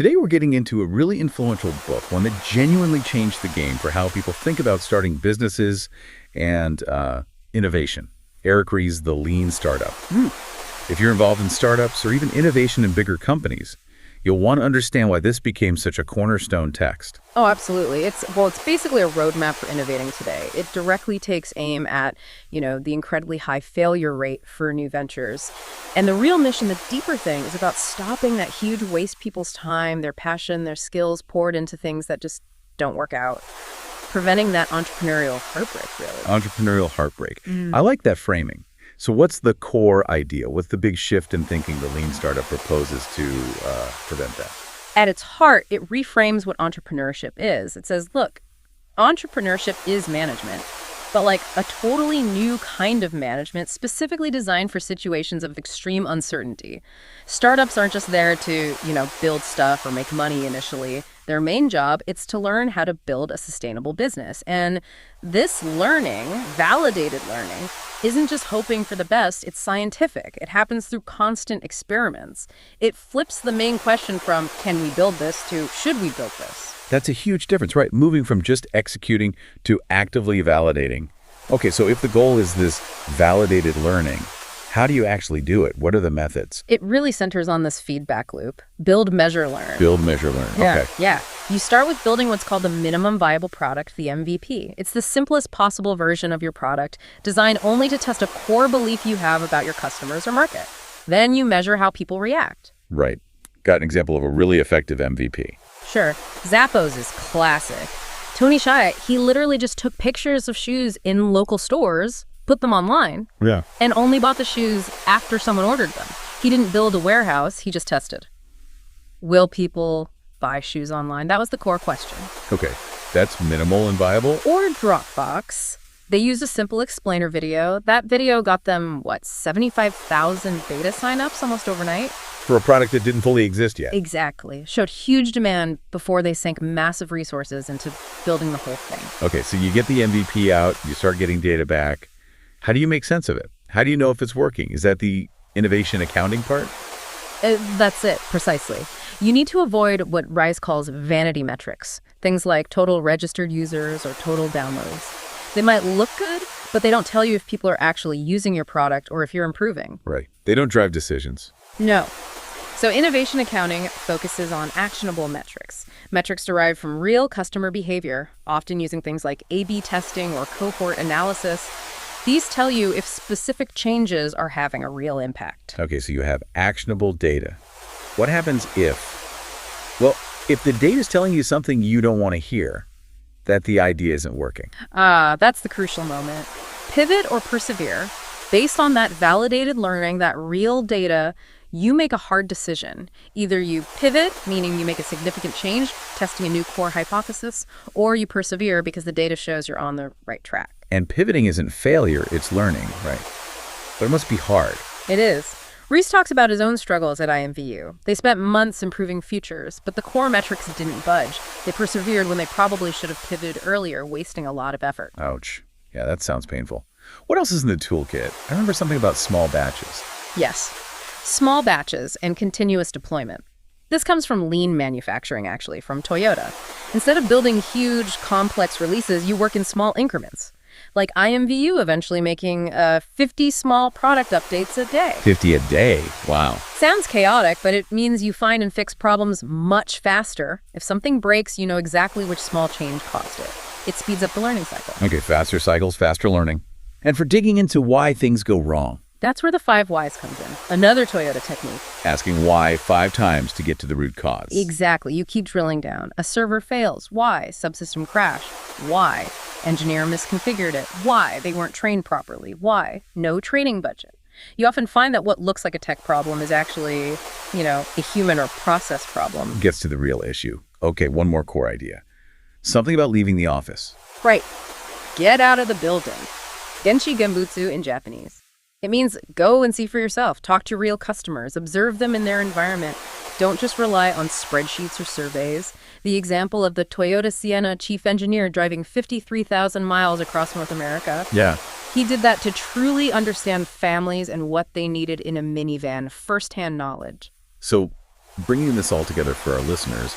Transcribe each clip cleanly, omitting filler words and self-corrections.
Today we're getting into a really influential book, one that genuinely changed the game for how people think about starting businesses and innovation. Eric Ries' The Lean Startup. If you're involved in startups or even innovation in bigger companies, you'll want to understand why this became such a cornerstone text. Oh, absolutely. It's basically a roadmap for innovating today. It directly takes aim at, the incredibly high failure rate for new ventures. And the real mission, the deeper thing, is about stopping that huge waste people's time, their passion, their skills poured into things that just don't work out. Preventing that entrepreneurial heartbreak, really. Entrepreneurial heartbreak. I like that framing. So what's the core idea? What's the big shift in thinking the Lean Startup proposes to prevent that? At its heart, it reframes what entrepreneurship is. It says, look, entrepreneurship is management, but like a totally new kind of management specifically designed for situations of extreme uncertainty. Startups aren't just there to, build stuff or make money initially. Their main job, it's to learn how to build a sustainable business. And this learning, validated learning, isn't just hoping for the best, it's scientific. It happens through constant experiments. It flips the main question from, can we build this, to should we build this? That's a huge difference, right? Moving from just executing to actively validating. Okay, so if the goal is this validated learning, how do you actually do it? What are the methods? It really centers on this feedback loop. Build, measure, learn. Build, measure, learn. Okay. Yeah. You start with building what's called the minimum viable product, the MVP. It's the simplest possible version of your product, designed only to test a core belief you have about your customers or market. Then you measure how people react. Right. Got an example of a really effective MVP. Sure. Zappos is classic. Tony Hsieh, he literally just took pictures of shoes in local stores, put them online, and only bought the shoes after someone ordered them. He didn't build a warehouse, he just tested. Will people buy shoes online? That was the core question. Okay, that's minimal and viable. Or Dropbox. They used a simple explainer video. That video got them, 75,000 beta signups almost overnight? For a product that didn't fully exist yet. Exactly. Showed huge demand before they sank massive resources into building the whole thing. Okay, so you get the MVP out, you start getting data back. How do you make sense of it? How do you know if it's working? Is that the innovation accounting part? That's it, precisely. You need to avoid what Ries calls vanity metrics, things like total registered users or total downloads. They might look good, but they don't tell you if people are actually using your product or if you're improving. Right. They don't drive decisions. No. So innovation accounting focuses on actionable metrics derived from real customer behavior, often using things like A/B testing or cohort analysis. These tell you if specific changes are having a real impact. Okay, so you have actionable data. What happens if the data is telling you something you don't want to hear, that the idea isn't working? That's the crucial moment. Pivot or persevere. Based on that validated learning, that real data, you make a hard decision. Either you pivot, meaning you make a significant change, testing a new core hypothesis, or you persevere because the data shows you're on the right track. And pivoting isn't failure, it's learning, right? But it must be hard. It is. Ries talks about his own struggles at IMVU. They spent months improving features, but the core metrics didn't budge. They persevered when they probably should have pivoted earlier, wasting a lot of effort. Ouch. Yeah, that sounds painful. What else is in the toolkit? I remember something about small batches. Yes. Small batches and continuous deployment. This comes from lean manufacturing, actually, from Toyota. Instead of building huge, complex releases, you work in small increments. Like IMVU eventually making 50 small product updates a day. 50 a day? Wow. Sounds chaotic, but it means you find and fix problems much faster. If something breaks, you know exactly which small change caused it. It speeds up the learning cycle. Okay, faster cycles, faster learning. And for digging into why things go wrong. That's where the 5 whys comes in. Another Toyota technique. Asking why 5 times to get to the root cause. Exactly. You keep drilling down. A server fails. Why? Subsystem crash. Why? Engineer misconfigured it. Why? They weren't trained properly. Why? No training budget. You often find that what looks like a tech problem is actually, a human or process problem. Gets to the real issue. Okay, one more core idea. Something about leaving the office. Right. Get out of the building. Genshi Genbutsu in Japanese. It means go and see for yourself. Talk to real customers. Observe them in their environment. Don't just rely on spreadsheets or surveys. The example of the Toyota Sienna chief engineer driving 53,000 miles across North America. Yeah. He did that to truly understand families and what they needed in a minivan, firsthand knowledge. So bringing this all together for our listeners,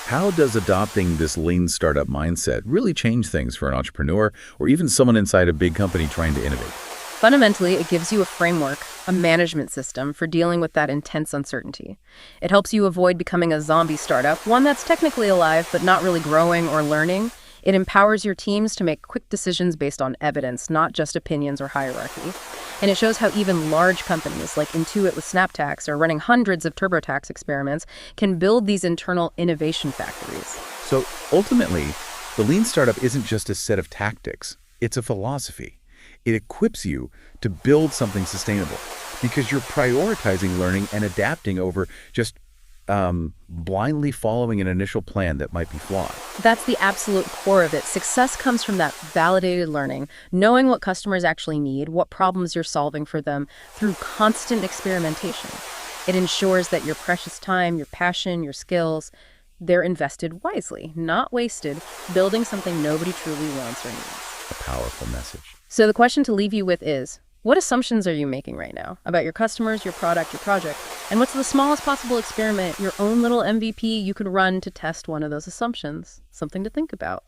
how does adopting this lean startup mindset really change things for an entrepreneur or even someone inside a big company trying to innovate? Fundamentally, it gives you a framework, a management system for dealing with that intense uncertainty. It helps you avoid becoming a zombie startup, one that's technically alive but not really growing or learning. It empowers your teams to make quick decisions based on evidence, not just opinions or hierarchy. And it shows how even large companies like Intuit with SnapTax or running hundreds of TurboTax experiments can build these internal innovation factories. So ultimately, the lean startup isn't just a set of tactics, it's a philosophy. It equips you to build something sustainable because you're prioritizing learning and adapting over just blindly following an initial plan that might be flawed. That's the absolute core of it. Success comes from that validated learning, knowing what customers actually need, what problems you're solving for them through constant experimentation. It ensures that your precious time, your passion, your skills, they're invested wisely, not wasted, building something nobody truly wants or needs. A powerful message. So the question to leave you with is, what assumptions are you making right now about your customers, your product, your project? And what's the smallest possible experiment, your own little MVP you could run to test one of those assumptions? Something to think about.